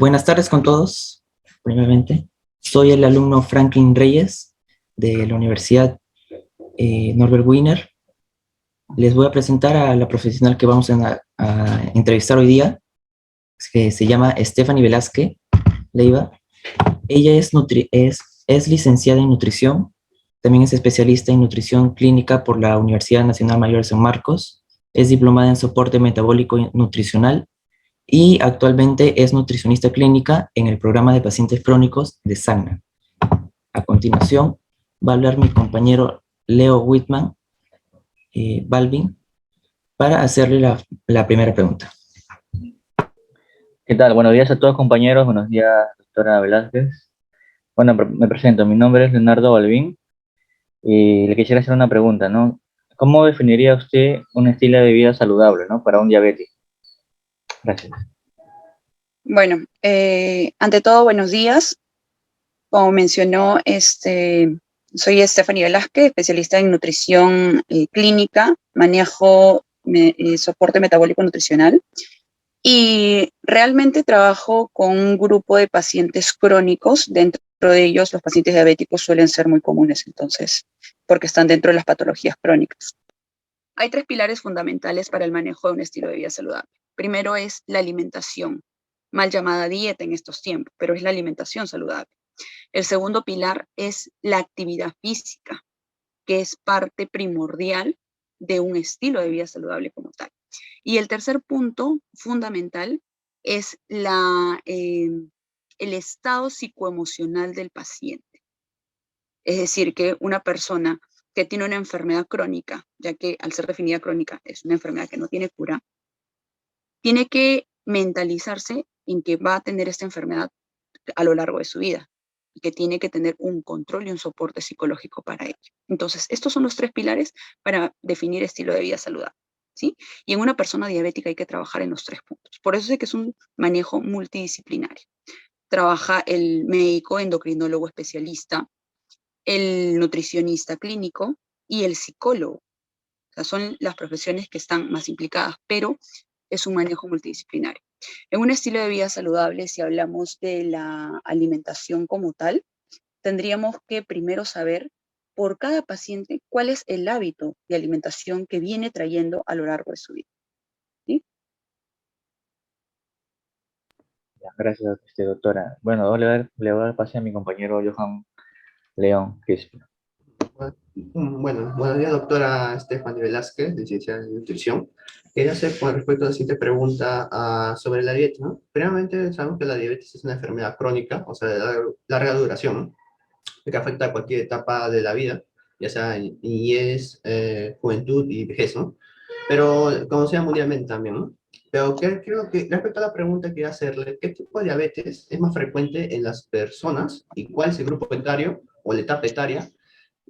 Buenas tardes con todos, primeramente. Soy el alumno Franklin Reyes de la Universidad Norbert Wiener. Les voy a presentar a la profesional que vamos a entrevistar hoy día, que se llama Stephanie Velázquez Leiva. Ella es licenciada en nutrición, también es especialista en nutrición clínica por la Universidad Nacional Mayor de San Marcos, es diplomada en soporte metabólico y nutricional y actualmente es nutricionista clínica en el programa de pacientes crónicos de SANA. A continuación va a hablar mi compañero Leo Whitman Balvin para hacerle la primera pregunta. ¿Qué tal? Buenos días a todos, compañeros. Buenos días, doctora Velázquez. Bueno, me presento. Mi nombre es Leonardo Balvin y le quisiera hacer una pregunta, ¿no? ¿Cómo definiría usted un estilo de vida saludable, ¿no? Para un diabético? Gracias. Bueno, ante todo, buenos días. Como mencionó, soy Stephanie Velázquez, especialista en nutrición clínica, manejo soporte metabólico nutricional y realmente trabajo con un grupo de pacientes crónicos. Dentro de ellos, los pacientes diabéticos suelen ser muy comunes, entonces, porque están dentro de las patologías crónicas. Hay 3 pilares fundamentales para el manejo de un estilo de vida saludable. Primero es la alimentación, mal llamada dieta en estos tiempos, pero es la alimentación saludable. El segundo pilar es la actividad física, que es parte primordial de un estilo de vida saludable como tal. Y el tercer punto fundamental es el estado psicoemocional del paciente. Es decir, que una persona que tiene una enfermedad crónica, ya que al ser definida crónica es una enfermedad que no tiene cura, tiene que mentalizarse en que va a tener esta enfermedad a lo largo de su vida y que tiene que tener un control y un soporte psicológico para ello. Entonces, estos son los 3 pilares para definir estilo de vida saludable, ¿sí? Y en una persona diabética hay que trabajar en los 3 puntos. Por eso es que es un manejo multidisciplinario. Trabaja el médico endocrinólogo especialista, el nutricionista clínico y el psicólogo. O sea, son las profesiones que están más implicadas, pero es un manejo multidisciplinario. En un estilo de vida saludable, si hablamos de la alimentación como tal, tendríamos que primero saber por cada paciente cuál es el hábito de alimentación que viene trayendo a lo largo de su vida. ¿Sí? Gracias, doctora. Bueno, le voy a dar pase a mi compañero Johan León Quispe. Bueno, buenos días, doctora Stephanie Velázquez, licenciada en nutrición. Quería hacer con respecto a la siguiente pregunta sobre la dieta, ¿no? Primeramente, sabemos que la diabetes es una enfermedad crónica, o sea, de larga duración, ¿no? Que afecta a cualquier etapa de la vida, ya sea en niñez, juventud y vejez, ¿no? Pero conocida mundialmente también, ¿no? Pero creo que respecto a la pregunta que quería hacerle, ¿qué tipo de diabetes es más frecuente en las personas y cuál es el grupo etario o la etapa etaria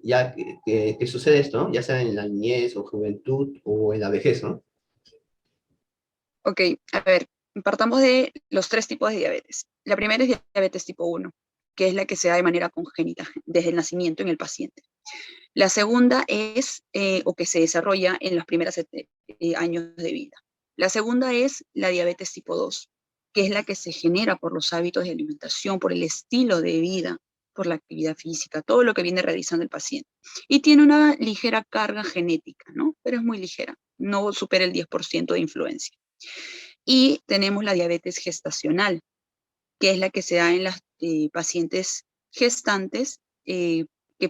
ya que sucede esto, ¿no? Ya sea en la niñez o juventud o en la vejez, ¿no? Ok, a ver, partamos de los 3 tipos de diabetes. La primera es diabetes tipo 1, que es la que se da de manera congénita desde el nacimiento en el paciente. La segunda es, o que se desarrolla en los primeros años de vida. La segunda es la diabetes tipo 2, que es la que se genera por los hábitos de alimentación, por el estilo de vida, por la actividad física, todo lo que viene realizando el paciente. Y tiene una ligera carga genética, ¿no? Pero es muy ligera, no supera el 10% de influencia. Y tenemos la diabetes gestacional, que es la que se da en las pacientes gestantes que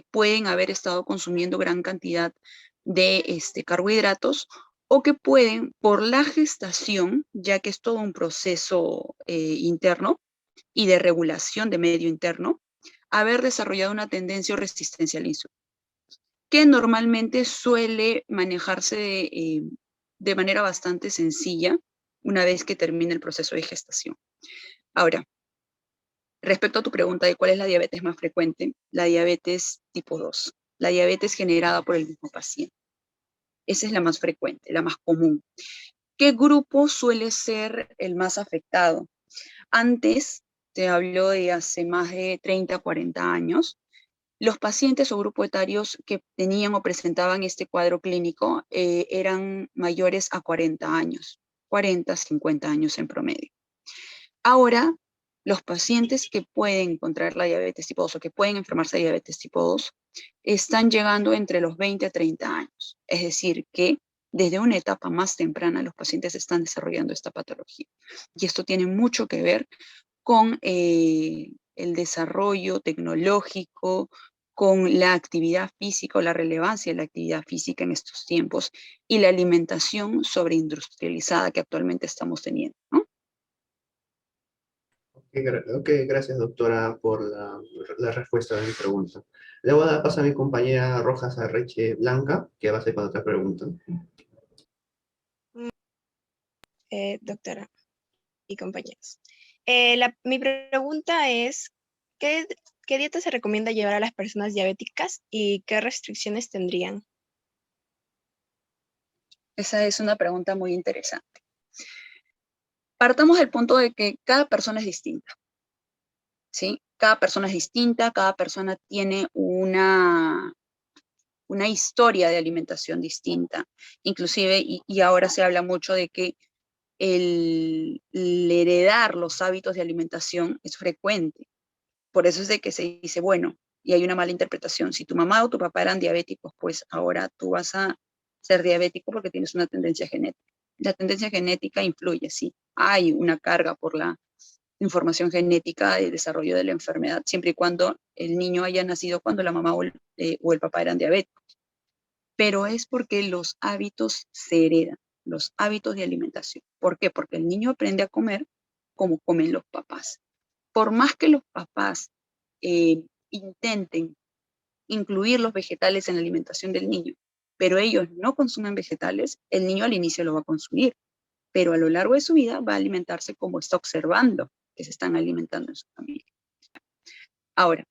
pueden haber estado consumiendo gran cantidad de carbohidratos o que pueden, por la gestación, ya que es todo un proceso interno y de regulación de medio interno, haber desarrollado una tendencia o resistencia a la insulina, que normalmente suele manejarse de manera bastante sencilla una vez que termine el proceso de gestación. Ahora, respecto a tu pregunta de cuál es la diabetes más frecuente, la diabetes tipo 2, la diabetes generada por el mismo paciente. Esa es la más frecuente, la más común. ¿Qué grupo suele ser el más afectado? Antes, te hablo de hace más de 30, 40 años, los pacientes o grupos etarios que tenían o presentaban este cuadro clínico eran mayores a 40 años, 40, 50 años en promedio. Ahora, los pacientes que pueden contraer la diabetes tipo 2 o que pueden enfermarse de diabetes tipo 2 están llegando entre los 20 a 30 años. Es decir, que desde una etapa más temprana los pacientes están desarrollando esta patología. Y esto tiene mucho que ver con el desarrollo tecnológico, con la actividad física o la relevancia de la actividad física en estos tiempos y la alimentación sobreindustrializada que actualmente estamos teniendo, ¿no? Ok, gracias doctora por la respuesta de mi pregunta. Le voy a dar paso a mi compañera Rojas Arreche Blanca, que va a hacer con otra pregunta. Doctora y compañeros. Mi pregunta es, ¿qué, ¿qué dieta se recomienda llevar a las personas diabéticas y qué restricciones tendrían? Esa es una pregunta muy interesante. Partamos del punto de que cada persona es distinta, ¿sí? Cada persona es distinta, cada persona tiene una historia de alimentación distinta. Inclusive, y ahora se habla mucho de que el heredar los hábitos de alimentación es frecuente. Por eso es de que se dice, bueno, y hay una mala interpretación. Si tu mamá o tu papá eran diabéticos, pues ahora tú vas a ser diabético porque tienes una tendencia genética. La tendencia genética influye, sí. Hay una carga por la información genética de desarrollo de la enfermedad, siempre y cuando el niño haya nacido cuando la mamá o el papá eran diabéticos. Pero es porque los hábitos se heredan, los hábitos de alimentación. ¿Por qué? Porque el niño aprende a comer como comen los papás. Por más que los papás intenten incluir los vegetales en la alimentación del niño, pero ellos no consumen vegetales, el niño al inicio lo va a consumir, pero a lo largo de su vida va a alimentarse como está observando que se están alimentando en su familia. Ahora,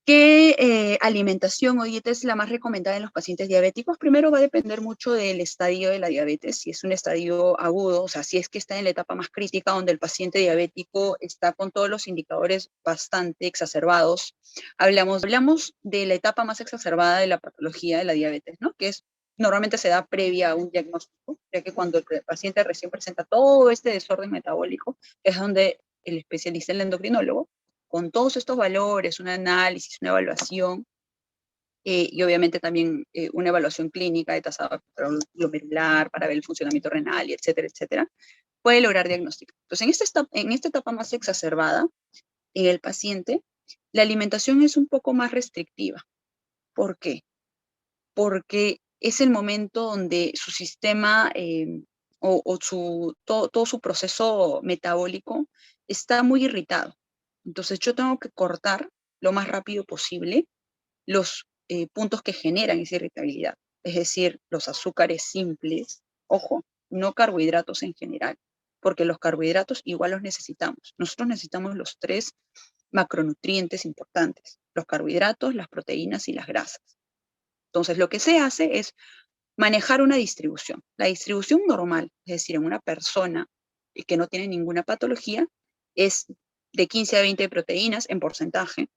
¿qué alimentación o dieta es la más recomendada en los pacientes diabéticos? Primero va a depender mucho del estadio de la diabetes, si es un estadio agudo, o sea, si es que está en la etapa más crítica donde el paciente diabético está con todos los indicadores bastante exacerbados. Hablamos de la etapa más exacerbada de la patología de la diabetes, ¿no? Que es normalmente se da previa a un diagnóstico, ya que cuando el paciente recién presenta todo este desorden metabólico, es donde el especialista, el endocrinólogo, con todos estos valores, un análisis, una evaluación, y obviamente también una evaluación clínica de tasa glomerular para ver el funcionamiento renal, y etcétera, etcétera, puede lograr diagnóstico. Entonces, en esta etapa más exacerbada, en el paciente, la alimentación es un poco más restrictiva. ¿Por qué? Porque es el momento donde su sistema todo su proceso metabólico está muy irritado. Entonces yo tengo que cortar lo más rápido posible los puntos que generan esa irritabilidad, es decir, los azúcares simples, ojo, no carbohidratos en general, porque los carbohidratos igual los necesitamos. Nosotros necesitamos los 3 macronutrientes importantes, los carbohidratos, las proteínas y las grasas. Entonces lo que se hace es manejar una distribución. La distribución normal, es decir, en una persona que no tiene ninguna patología, es de 15 a 20 de proteínas en porcentaje,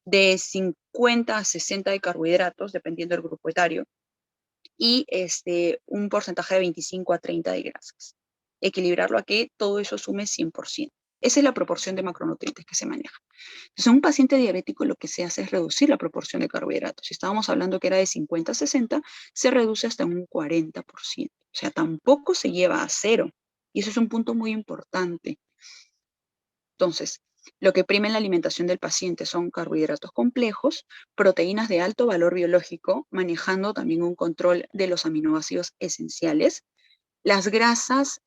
de 50 a 60 de carbohidratos, dependiendo del grupo etario, y un porcentaje de 25 a 30 de grasas. Equilibrarlo a que todo eso sume 100%. Esa es la proporción de macronutrientes que se maneja. Entonces, en un paciente diabético lo que se hace es reducir la proporción de carbohidratos. Si estábamos hablando que era de 50 a 60, se reduce hasta un 40%. O sea, tampoco se lleva a cero. Y eso es un punto muy importante. Entonces, lo que prima en la alimentación del paciente son carbohidratos complejos, proteínas de alto valor biológico, manejando también un control de los aminoácidos esenciales, las grasas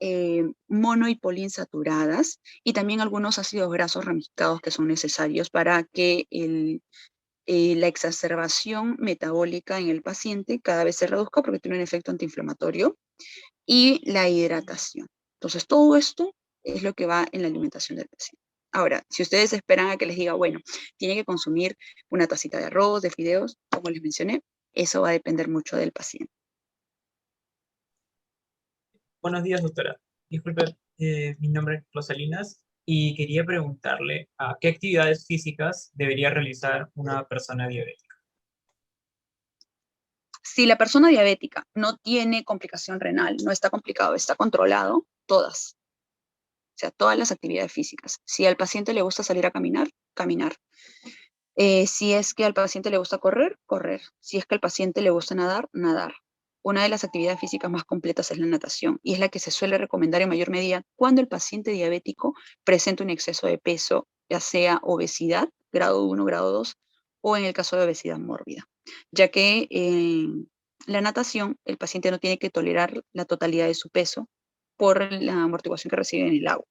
mono y poliinsaturadas y también algunos ácidos grasos ramificados que son necesarios para que la exacerbación metabólica en el paciente cada vez se reduzca porque tiene un efecto antiinflamatorio, y la hidratación. Entonces, todo esto es lo que va en la alimentación del paciente. Ahora, si ustedes esperan a que les diga, bueno, tiene que consumir una tacita de arroz, de fideos, como les mencioné, eso va a depender mucho del paciente. Buenos días, doctora. Disculpe, mi nombre es Rosalinas y quería preguntarle a qué actividades físicas debería realizar una persona diabética. Si la persona diabética no tiene complicación renal, no está complicado, está controlado, todas. sea, todas las actividades físicas. Si al paciente le gusta salir a caminar, caminar. Si es que al paciente le gusta correr, correr. Si es que al paciente le gusta nadar, nadar. Una de las actividades físicas más completas es la natación y es la que se suele recomendar en mayor medida cuando el paciente diabético presenta un exceso de peso, ya sea obesidad, grado 1, grado 2, o en el caso de obesidad mórbida, ya que en la natación el paciente no tiene que tolerar la totalidad de su peso por la amortiguación que recibe en el agua.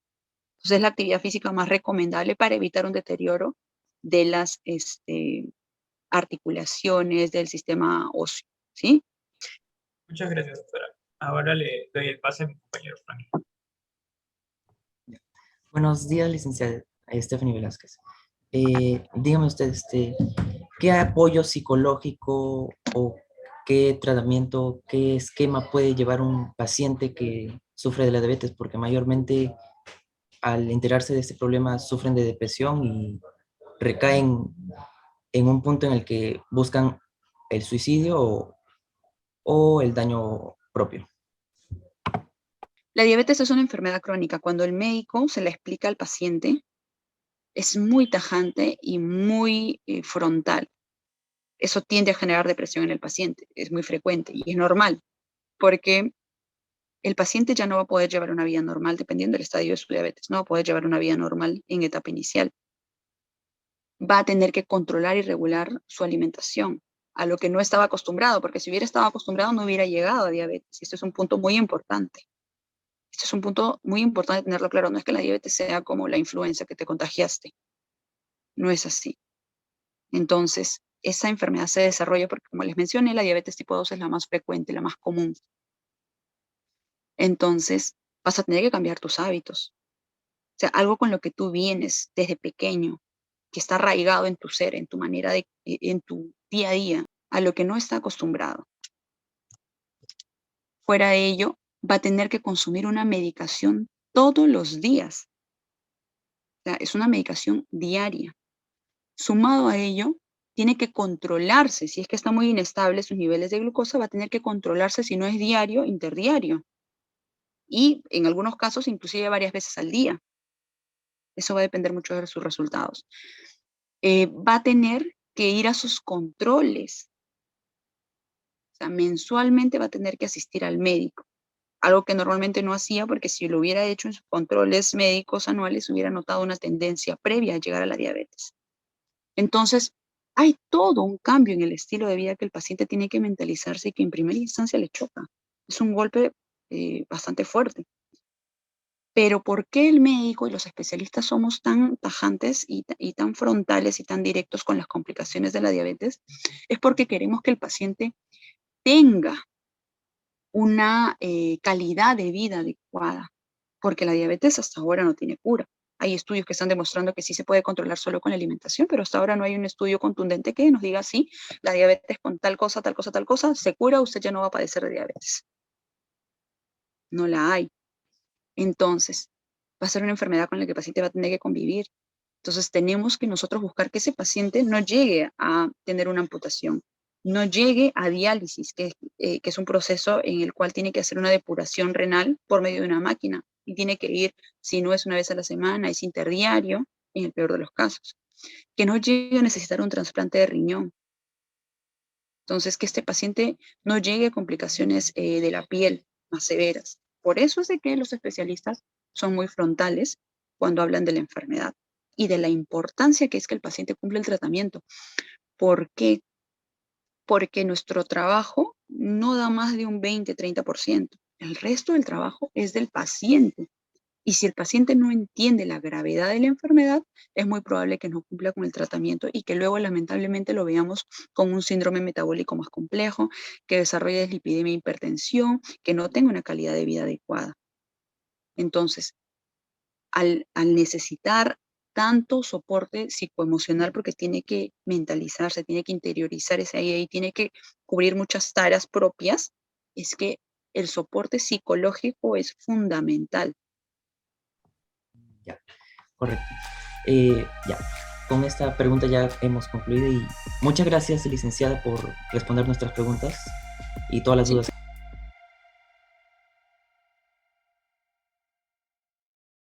Entonces es la actividad física más recomendable para evitar un deterioro de las articulaciones del sistema óseo, ¿sí? Muchas gracias, doctora. Ahora le doy el pase a mi compañero Frank. Buenos días, licenciada Stephanie Velázquez. Dígame usted, ¿qué apoyo psicológico o qué tratamiento, qué esquema puede llevar un paciente que sufre de la diabetes? Porque mayormente al enterarse de este problema sufren de depresión y recaen en un punto en el que buscan el suicidio o el daño propio. La diabetes es una enfermedad crónica. Cuando el médico se la explica al paciente, es muy tajante y muy frontal. Eso tiende a generar depresión en el paciente. Es muy frecuente y es normal, porque el paciente ya no va a poder llevar una vida normal dependiendo del estadio de su diabetes. No va a poder llevar una vida normal en etapa inicial. Va a tener que controlar y regular su alimentación, a lo que no estaba acostumbrado, porque si hubiera estado acostumbrado no hubiera llegado a diabetes. Y esto es un punto muy importante. Esto es un punto muy importante tenerlo claro. No es que la diabetes sea como la influenza que te contagiaste. No es así. Entonces, esa enfermedad se desarrolla porque, como les mencioné, la diabetes tipo 2 es la más frecuente, la más común. Entonces, vas a tener que cambiar tus hábitos. O sea, algo con lo que tú vienes desde pequeño, que está arraigado en tu ser, en tu manera de, en tu día a día, a lo que no está acostumbrado. Fuera de ello, va a tener que consumir una medicación todos los días. O sea, es una medicación diaria. Sumado a ello, tiene que controlarse. Si es que está muy inestable sus niveles de glucosa, va a tener que controlarse si no es diario, interdiario. Y en algunos casos, inclusive varias veces al día. Eso va a depender mucho de sus resultados. Va a tener que ir a sus controles. O sea, mensualmente va a tener que asistir al médico. Algo que normalmente no hacía porque si lo hubiera hecho en sus controles médicos anuales, hubiera notado una tendencia previa a llegar a la diabetes. Entonces, hay todo un cambio en el estilo de vida que el paciente tiene que mentalizarse y que en primera instancia le choca. Es un golpe bastante fuerte. Pero ¿por qué el médico y los especialistas somos tan tajantes y tan frontales y tan directos con las complicaciones de la diabetes? Es porque queremos que el paciente tenga una calidad de vida adecuada, porque la diabetes hasta ahora no tiene cura. Hay estudios que están demostrando que sí se puede controlar solo con la alimentación, pero hasta ahora no hay un estudio contundente que nos diga, sí, la diabetes con tal cosa, tal cosa, tal cosa, se cura, usted ya no va a padecer de diabetes. No la hay. Entonces, va a ser una enfermedad con la que el paciente va a tener que convivir. Entonces, tenemos que nosotros buscar que ese paciente no llegue a tener una amputación, no llegue a diálisis, que es un proceso en el cual tiene que hacer una depuración renal por medio de una máquina y tiene que ir, si no es una vez a la semana, es interdiario, en el peor de los casos. Que no llegue a necesitar un trasplante de riñón. Entonces, que este paciente no llegue a complicaciones de la piel más severas. Por eso es de que los especialistas son muy frontales cuando hablan de la enfermedad y de la importancia que es que el paciente cumpla el tratamiento. ¿Por qué? Porque nuestro trabajo no da más de un 20-30%. El resto del trabajo es del paciente. Y si el paciente no entiende la gravedad de la enfermedad, es muy probable que no cumpla con el tratamiento y que luego lamentablemente lo veamos con un síndrome metabólico más complejo, que desarrolle dislipidemia e hipertensión, que no tenga una calidad de vida adecuada. Entonces, al necesitar tanto soporte psicoemocional, porque tiene que mentalizarse, tiene que interiorizar ese ahí, tiene que cubrir muchas tareas propias, es que el soporte psicológico es fundamental. Ya, correcto. Ya, con esta pregunta ya hemos concluido y muchas gracias, licenciada, por responder nuestras preguntas y todas las dudas.